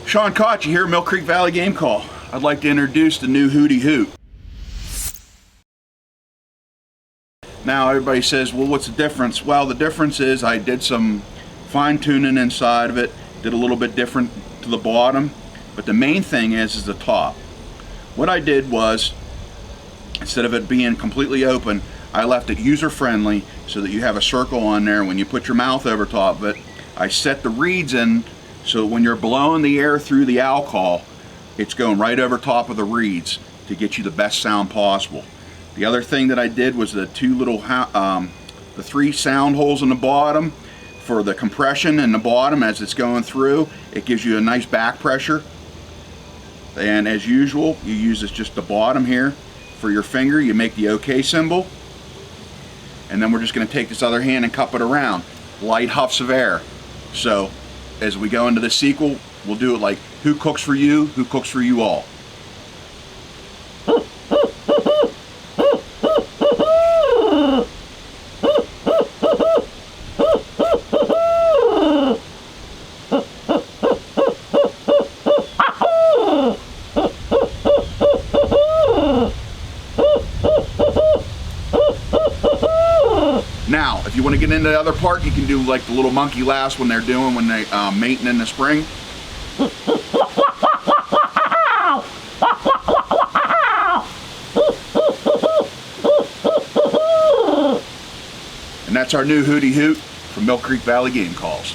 Shawn caught you here at Millcreek Valley Game Call. I'd like to introduce the new Hooty Hoot. Now everybody says, well, what's the difference? Well, the difference is I did some fine tuning inside of it, did a little bit different to the bottom, but the main thing is the top. What I did was, instead of it being completely open, I left it user friendly so that you have a circle on there when you put your mouth over top of it. I set the reeds in so when you're blowing the air through the alcohol, it's going right over top of the reeds to get you the best sound possible. The other thing that I did was the the 3 sound holes in the bottom for the compression in the bottom as it's going through. It gives you a nice back pressure. And as usual, you use just the bottom here for your finger. You make the OK symbol. And then we're just going to take this other hand and cup it around. Light huffs of air. So as we go into the sequel, we'll do it like, who cooks for you? Who cooks for you all? Now, if you want to get into the other part, you can do like the little monkey laughs when they're doing when they mating in the spring. And that's our new Hooty Hoot from Millcreek Valley Game Calls.